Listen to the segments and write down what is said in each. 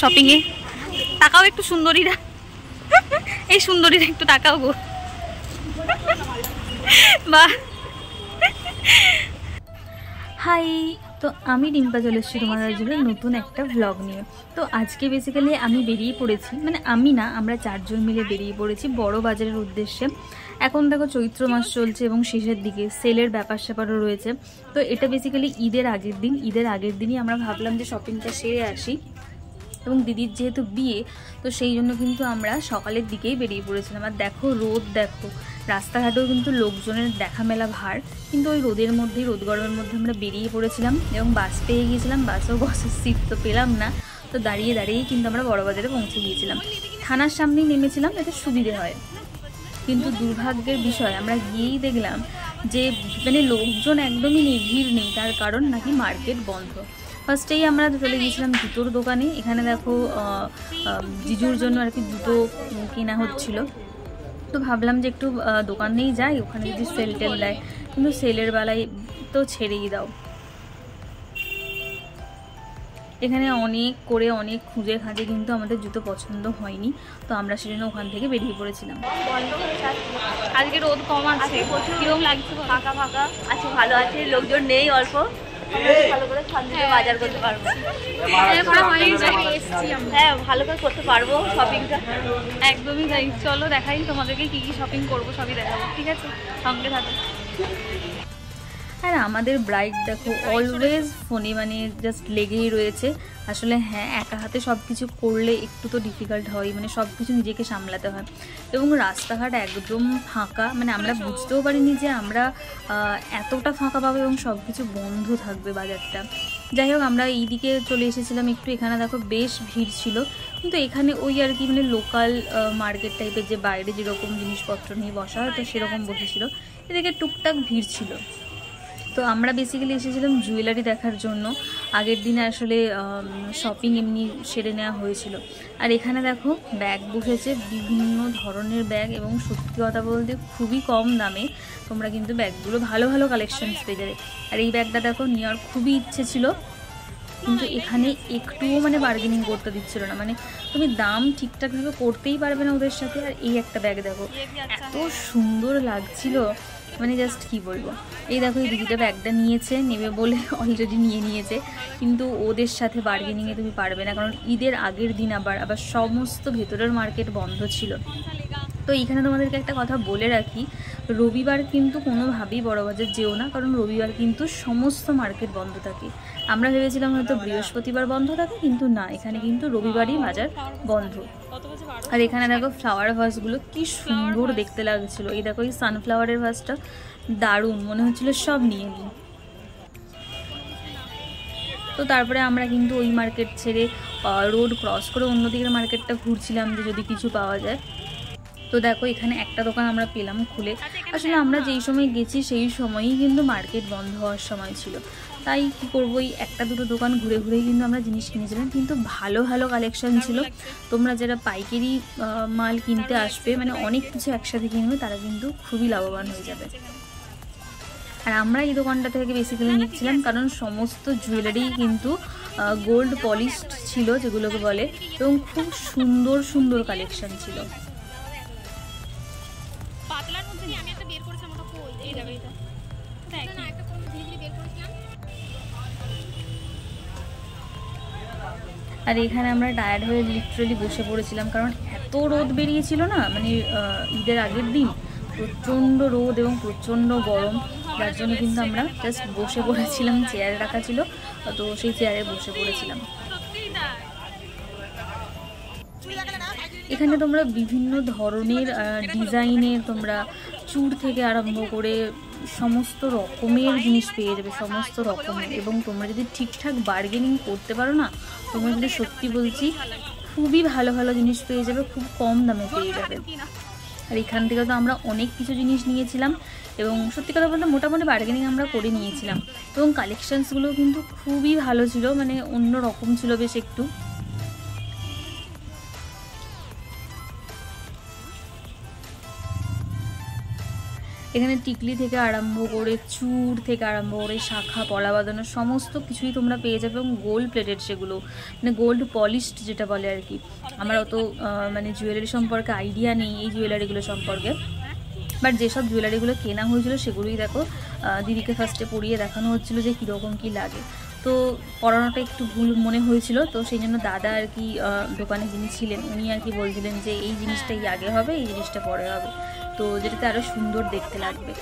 শপিংয়ে। তাকাও একটু সুন্দরীরা, এই সুন্দরীরা একটু তাকাও গো। বাহ। হাই, তো আমি রিম্পা চলে এসেছি তোমাদের জন্য নতুন একটা ভ্লগ নিয়ে। তো আজকে বেসিক্যালি আমি বেরিয়ে পড়েছি, মানে আমি না, আমরা 4 জন মিলে বেরিয়ে পড়েছি বড় বাজারের উদ্দেশ্যে। এখন দেখো চৈত্র মাস চলছে এবং শেষের দিকে সেলের ব্যাপার স্যাপারও রয়েছে। তো এটা বেসিক্যালি ঈদের আগের দিন, ঈদের আগের দিনই আমরা ভাবলাম যে শপিংটা সেরে আসি, এবং দিদির যেহেতু বিয়ে, তো সেই জন্য কিন্তু আমরা সকালের দিকেই বেরিয়ে পড়েছিলাম। আর দেখো রোদ, দেখো রাস্তাঘাটেও কিন্তু লোকজনের দেখা মেলা ভার, কিন্তু ওই রোদের মধ্যেই, রোদ গরমের মধ্যে আমরা বেরিয়ে পড়েছিলাম এবং বাস পেয়ে গিয়েছিলাম। বাসেও বসার সিট তো পেলাম না, তো দাঁড়িয়ে দাঁড়িয়েই কিন্তু আমরা বড়বাজারে পৌঁছে গিয়েছিলাম। থানার সামনেই নেমেছিলাম, এতে সুবিধে হয়। কিন্তু দুর্ভাগ্যের বিষয়, আমরা গিয়েই দেখলাম যে মানে লোকজন একদমই নেই, ভিড় নেই। তার কারণ নাকি মার্কেট বন্ধ। ফার্স্টেই আমরা চলে গিয়েছিলাম জুতোর দোকানে। এখানে দেখো জিজুর জন্য আর কি জুতো কেনা হচ্ছিল। তো ভাবলাম যে একটু দোকানেই যাই, ওখানে যদি সেল টেল দেয়, কিন্তু সেলের বেলায় তো ছেড়েই দাও। এখানে অনেক করে অনেক খুঁজে খাঁজে কিন্তু আমাদের জুতো পছন্দ হয়নি, তো আমরা সেজন্য ওখান থেকে বেরিয়ে পড়েছিলাম। আজকে রোদ কম আছে, কিরকম লাগছে? ফাঁকা ফাঁকা আছে, ভালো আছে, লোকজন নেই, অল্প ভালো করে শান্তিতে বাজার করতে পারবো। হ্যাঁ, ভালো করে করতে পারবো শপিংটা। একদমই তাই। চলো দেখাই তোমাদেরকে কি কি শপিং করবো, সবই দেখাবো, ঠিক আছে? সঙ্গে থাকো। আর আমাদের ব্রাইড দেখো অলওয়েজ ফোনে মানে জাস্ট লেগেই রয়েছে। আসলে হ্যাঁ, একা হাতে সব কিছু করলে একটু তো ডিফিকাল্ট হয়, মানে সব কিছু নিজেকে সামলাতে হয়। এবং রাস্তাঘাট একদম ফাঁকা, মানে আমরা বুঝতেও পারিনি যে আমরা এতটা ফাঁকা পাবো এবং সব কিছু বন্ধ থাকবে বাজারটা। যাই হোক, আমরা এই দিকে চলে এসেছিলাম একটু। এখানে দেখো বেশ ভিড় ছিল, কিন্তু এখানে ওই আর কি মানে লোকাল মার্কেট টাইপের, যে বাইরে যেরকম জিনিসপত্র নিয়ে বসা হয় তো সেরকম বসেছিল। এদিকে টুকটাক ভিড় ছিল। তো আমরা বেসিক্যালি এসেছিলাম জুয়েলারি দেখার জন্য। আগের দিনে আসলে শপিং এমনি সেরে নেওয়া হয়েছিল। আর এখানে দেখো ব্যাগ বসেছে, বিভিন্ন ধরনের ব্যাগ, এবং সত্যি কথা বলতে খুবই কম দামে তোমরা কিন্তু ব্যাগগুলো ভালো ভালো কালেকশনস পেয়ে যাবে। আর এই ব্যাগটা দেখো নেওয়ার খুবই ইচ্ছে ছিল, কিন্তু এখানে একটুও মানে বার্গেনিং করতে দিচ্ছিল না, মানে তুমি দাম ঠিকঠাকভাবে করতেই পারবে না ওদের সাথে। আর এই একটা ব্যাগ দেখো এত সুন্দর লাগছিল, মানে জাস্ট কি বলবো। এই দেখো এই দিদিটা ব্যাগটা নিয়েছে, নেবে বলে অলরেডি নিয়ে নিয়েছে, কিন্তু ওদের সাথে বার্গেনিংয়ে তুমি পারবে না, কারণ ঈদের আগের দিন আবার সমস্ত ভেতরের মার্কেট বন্ধ ছিল। তো এইখানে তোমাদেরকে একটা কথা বলে রাখি, রবিবার কিন্তু কোনোভাবেই বড়বাজার যেও না, কারণ রবিবার কিন্তু সমস্ত মার্কেট বন্ধ থাকে। আমরা ভেবেছিলাম হয়তো বৃহস্পতিবার বন্ধ থাকে, কিন্তু না, এখানে কিন্তু রবিবারই বাজার বন্ধ। আর এখানে দেখো ফ্লাওয়ার ভাসগুলো কি সুন্দর দেখতে লাগছিল। এই দেখো এই সানফ্লাওয়ারের ভাসটা দারুণ, মনে হচ্ছিল সব নিয়ে নিই। তো তারপরে আমরা কিন্তু ওই মার্কেট ছেড়ে রোড ক্রস করে অন্যদিকের মার্কেটটা ঘুরছিলাম যে যদি কিছু পাওয়া যায়। তো দেখো এখানে একটা দোকান আমরা পেলাম খুলে। আসলে আমরা যেই সময় গেছি সেই সময়ই কিন্তু মার্কেট বন্ধ হওয়ার সময় ছিল, তাই কী করবো, এই একটা দুটো দোকান ঘুরে ঘুরেই কিন্তু আমরা জিনিস কিনেছিলাম। কিন্তু ভালো ভালো কালেকশন ছিল। তোমরা যারা পাইকারি মাল কিনতে আসবে, মানে অনেক কিছু একসাথে কিনবে, তারা কিন্তু খুবই লাভবান হয়ে যাবে। আর আমরা এই দোকানটা থেকে বেসিক্যালি নিচ্ছিলাম কারণ সমস্ত জুয়েলারি কিন্তু গোল্ড পলিশড ছিল যেগুলোকে বলে, এবং খুব সুন্দর সুন্দর কালেকশন ছিল। আর এখানে আমরা টায়ার্ড হয়ে লিটারালি বসে পড়েছিলাম, কারণ এত রোদ বেরিয়েছিল না, মানে ঈদের আগের দিন প্রচণ্ড রোদ এবং প্রচণ্ড গরম, যার জন্য কিন্তু আমরা জাস্ট বসে পড়েছিলাম। চেয়ারে রাখা ছিল, তো সেই চেয়ারে বসে পড়েছিলাম। এখানে তোমরা বিভিন্ন ধরনের ডিজাইনের তোমরা চুড় থেকে আরম্ভ করে সমস্ত রকমের জিনিস পেয়ে যাবে, সমস্ত রকমের। এবং তোমরা যদি ঠিকঠাক বার্গেনিং করতে পারো না, তোমরা যদি সত্যি বলছি খুবই ভালো ভালো জিনিস পেয়ে যাবে, খুব কম দামে পেয়ে যাবে। আর এখান থেকে তো আমরা অনেক কিছু জিনিস নিয়েছিলাম, এবং সত্যি কথা বলতে মোটামুটি বার্গেনিং আমরা করে নিয়েছিলাম। এবং কালেকশানসগুলো কিন্তু খুবই ভালো ছিল, মানে অন্য রকম ছিল বেশ একটু। এখানে টিকলি থেকে আরম্ভ করে চূড় থেকে আরম্ভ করে শাখা পলা বাঁধানো সমস্ত কিছুই তোমরা পেয়ে যাবে, এবং গোল্ড প্লেটেড সেগুলো, মানে গোল্ড পলিশড যেটা বলে আর কি। আমার অত মানে জুয়েলারি সম্পর্কে আইডিয়া নেই এই জুয়েলারিগুলো সম্পর্কে, বাট যেসব জুয়েলারিগুলো কেনা হয়েছিল সেগুলোই দেখো দিদিকে ফার্স্টে পরিয়ে দেখানো হচ্ছিলো যে কীরকম কী লাগে। তো পড়ানোটা একটু ভুল মনে হয়েছিল, তো সেই জন্য দাদা আর কি দোকানে যিনি ছিলেন উনি আর কি বলছিলেন যে এই জিনিসটাই আগে হবে, এই জিনিসটা পরে হবে, তো যেটাতে আরও সুন্দর দেখতে লাগবে।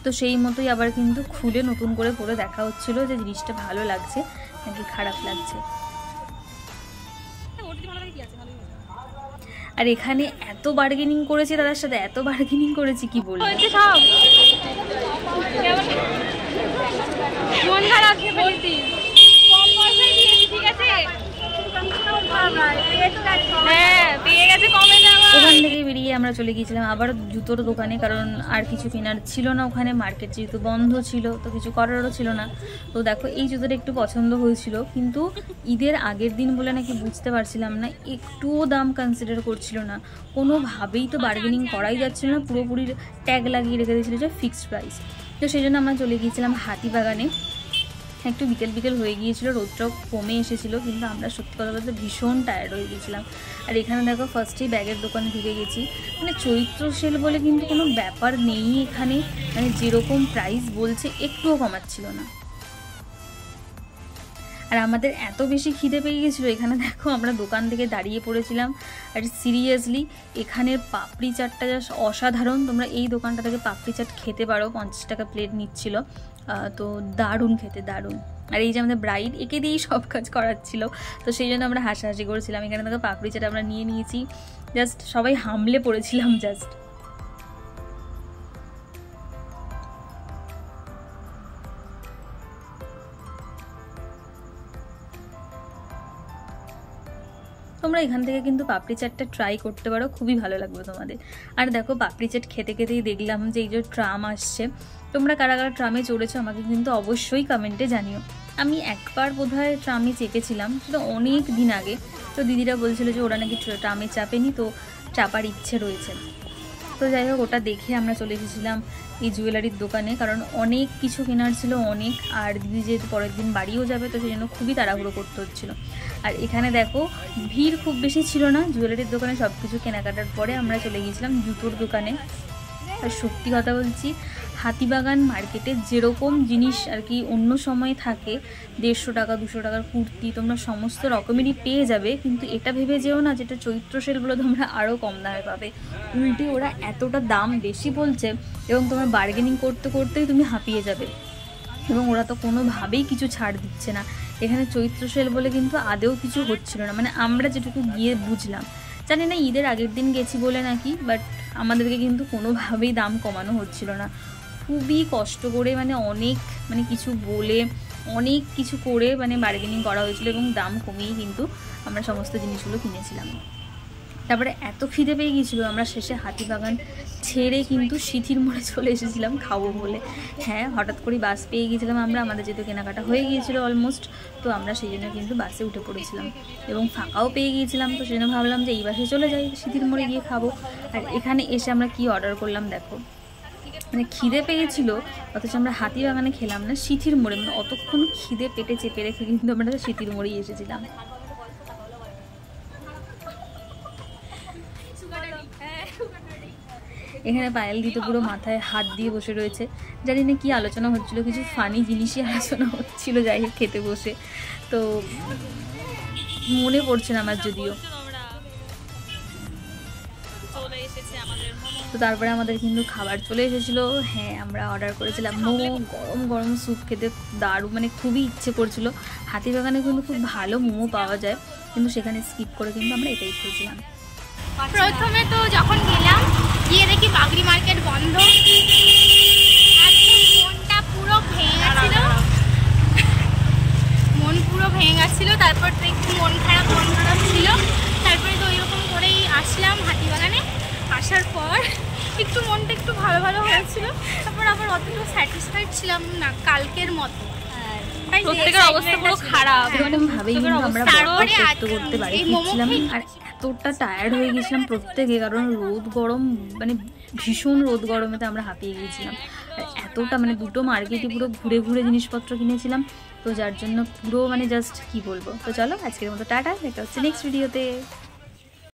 তো সেই মতোই আবার কিন্তু খুলে নতুন করে পরে দেখা হচ্ছিল যে জিনিসটা ভালো লাগছে নাকি খারাপ লাগছে। আর এখানে এত বার্গেনিং করেছি দাদার সাথে, এত বার্গেনিং করেছি কি বলবো। মন খারাপ বলতি কম পয়সায় দিয়েছি, ঠিক আছে? হ্যাঁ পেয়ে গেছে কমে যাওয়া। ওখান থেকে বেরিয়ে আমরা চলে গিয়েছিলাম আবার জুতোর দোকানে, কারণ আর কিছু কেনার ছিল না ওখানে, মার্কেট যেহেতু বন্ধ ছিল তো কিছু করারও ছিল না। তো দেখো এই জুতোটা একটু পছন্দ হয়েছিল, কিন্তু ঈদের আগের দিন বলে নাকি বুঝতে পারছিলাম না, একটুও দাম কনসিডার করছিল না, কোনোভাবেই তো বার্গেনিং করাই যাচ্ছিল না, পুরোপুরি ট্যাগ লাগিয়ে রেখে দিয়েছিল যে ফিক্সড প্রাইস। তো সেই জন্য আমরা চলে গিয়েছিলাম হাতিবাগানে। একটু বিকেল বিকেল হয়ে গিয়েছিল, রোদটাও কমে এসেছিলো, কিন্তু আমরা সত্যি কথা বলতে ভীষণ টায়ার্ড হয়ে গিয়েছিলাম। আর এখানে দেখো ফার্স্টেই ব্যাগের দোকানে ঢুকে গেছি, মানে চৈত্র সেল বলে কিন্তু কোনো ব্যাপার নেই এখানে, মানে যেরকম প্রাইস বলছে একটুও কমাচ্ছিল না। আর আমাদের এত বেশি খিদে পেয়ে গেছিলো, এখানে দেখো আমরা দোকান থেকে দাঁড়িয়ে পড়েছিলাম। আর সিরিয়াসলি এখানের পাপড়ি চাটটা জাস্ট অসাধারণ, তোমরা এই দোকানটা থেকে পাপড়ি চাট খেতে পারো, 50 টাকা প্লেট নিচ্ছিল, তো দারুণ খেতে, দারুণ। আর এই যে আমাদের ব্রাইড, একে দিয়েই সব কাজ করাচ্ছিল, তো সেই জন্য আমরা হাসাহাসি করছিলাম। এখানে দেখো পাপড়ি চাট আমরা নিয়ে নিয়েছি, জাস্ট সবাই হামলে পড়েছিলাম জাস্ট। তোমরা এখান থেকে কিন্তু পাপড়ি চাটটা ট্রাই করতে পারো, খুবই ভালো লাগবে তোমাদের। আর দেখো পাপড়ি চাট খেতে খেতেই দেখলাম যে এই যে ট্রাম আসছে, তোমরা কারা কারা ট্রামে চড়েছো আমাকে কিন্তু অবশ্যই কমেন্টে জানিও। আমি একবার বোধহয় ট্রামে চেপেছিলাম, সেটা অনেক দিন আগে, তো দিদিরা বলছিল যে ওরা নাকি ট্রামে চাপেনি, তো চাপার ইচ্ছে রয়েছে। তো যাই হোক ওটা দেখে আমরা চলে এসেছিলাম এই জুয়েলারির দোকানে, কারণ অনেক কিছু কেনার ছিল অনেক, আর দিদি যেহেতু পরের দিন বাড়িও যাবে তো সেই জন্য খুবই তাড়াহুড়ো করতে হচ্ছিল। আর এখানে দেখো ভিড় খুব বেশি ছিল না জুয়েলারির দোকানে, সব কিছু কেনাকাটার পরে আমরা চলে গিয়েছিলাম জুতোর দোকানে। আর সত্যি কথা বলছি, হাতিবাগান মার্কেটে যেরকম জিনিস আর কি অন্য সময় থাকে, 150 টাকা 200 টাকার কুর্তি তোমরা সমস্ত রকমেরই পেয়ে যাবে, কিন্তু এটা ভেবে যেও না যেটা চৈত্র সেলগুলো তোমরা আরও কম দামে পাবে, উল্টে ওরা এতটা দাম বেশি বলছে এবং তোমরা বার্গেনিং করতে করতেই তুমি হাঁপিয়ে যাবে, এবং ওরা তো কোনোভাবেই কিছু ছাড় দিচ্ছে না। এখানে চৈত্র সেল বলে কিন্তু আদেও কিছু হচ্ছিল না, মানে আমরা যেটুকু গিয়ে বুঝলাম, জানি না ঈদের আগের দিন গেছি বলে নাকি, বাট আমাদেরকে কিন্তু কোনোভাবেই দাম কমানো হচ্ছিল না, খুবই কষ্ট করে মানে অনেক মানে কিছু বলে অনেক কিছু করে মানে বার্গেনিং করা হয়েছিল, এবং দাম কমিয়েই কিন্তু আমরা সমস্ত জিনিসগুলো কিনেছিলাম। তারপরে এত খিদে পেয়ে গিয়েছিলো, আমরা শেষে হাতিবাগান ছেড়ে কিন্তু সিথির মোড়ে চলে এসেছিলাম খাবো বলে। হ্যাঁ, হঠাৎ করে বাস পেয়ে গিয়েছিলাম আমরা, আমাদের যেহেতু কেনাকাটা হয়ে গিয়েছিলো অলমোস্ট, তো আমরা সেই জন্য কিন্তু বাসে উঠে পড়েছিলাম এবং ফাঁকাও পেয়ে গিয়েছিলাম, তো সেই জন্য ভাবলাম যে এই বাসে চলে যাই, সিথির মোড়ে গিয়ে খাবো। আর এখানে এসে আমরা কি অর্ডার করলাম দেখো, মানে খিদে পেয়েছিল অথচ আমরা হাতিবাগানে খেলাম না, সিথির মোড়ে, মানে অতক্ষণ খিদে পেটে চেপে রেখে কিন্তু আমরা সিথির মোড়েই এসেছিলাম। এখানে পায়েল দিতে পুরো মাথায় হাত দিয়ে বসে রয়েছে, জানি না কি আলোচনা হচ্ছিল, কিছু ফানি জিনিসই আলোচনা হচ্ছিল যাই হোক খেতে বসে, তো মনে পড়ছে না আমার যদিও। তো তারপরে আমাদের কিন্তু খাবার চলে এসেছিলো। হ্যাঁ, আমরা অর্ডার করেছিলাম মোমো, গরম গরম স্যুপ খেতে দারুণ, মানে খুবই ইচ্ছে করছিল। হাতিবাগানে কিন্তু খুব ভালো মোমো পাওয়া যায়, কিন্তু সেখানে স্কিপ করে কিন্তু আমরা এটাই খেয়েছিলাম। প্রথমে তো যখন গেলাম গিয়ে দেখি বাগড়ি মার্কেট বন্ধ, মনটা পুরো ভেঙে গেছিল, মন পুরো ভেঙে গেছিলো। তারপর তো একটু মন খারাপ ছিল, তারপরে তো ওইরকম করেই আসলাম হাতিবাগানে। আসার পর একটু মনটা একটু ভালো ভালো হয়েছিল, তারপর আবার অতটা স্যাটিসফাইড ছিলাম না কালকের মতো, প্রত্যেকের অবস্থা পুরো খারাপ। এরকম ভাবেই কিন্তু আমরা তারপরে ব্লগটা করতে করতে বাড়ি ফিরছিলাম আর এতটা টায়ার্ড হয়ে গেছিলাম প্রত্যেকে, কারণ রোদ গরম মানে ভীষণ রোদ গরমেতে আমরা হাঁপিয়ে গিয়েছিলাম। আর এতটা মানে দুটো মার্কেটই পুরো ঘুরে ঘুরে জিনিসপত্র কিনেছিলাম, তো যার জন্য পুরো মানে জাস্ট কি বলবো। তো চলো আজকের মতো টাটা, দেখা হচ্ছে নেক্সট ভিডিওতে।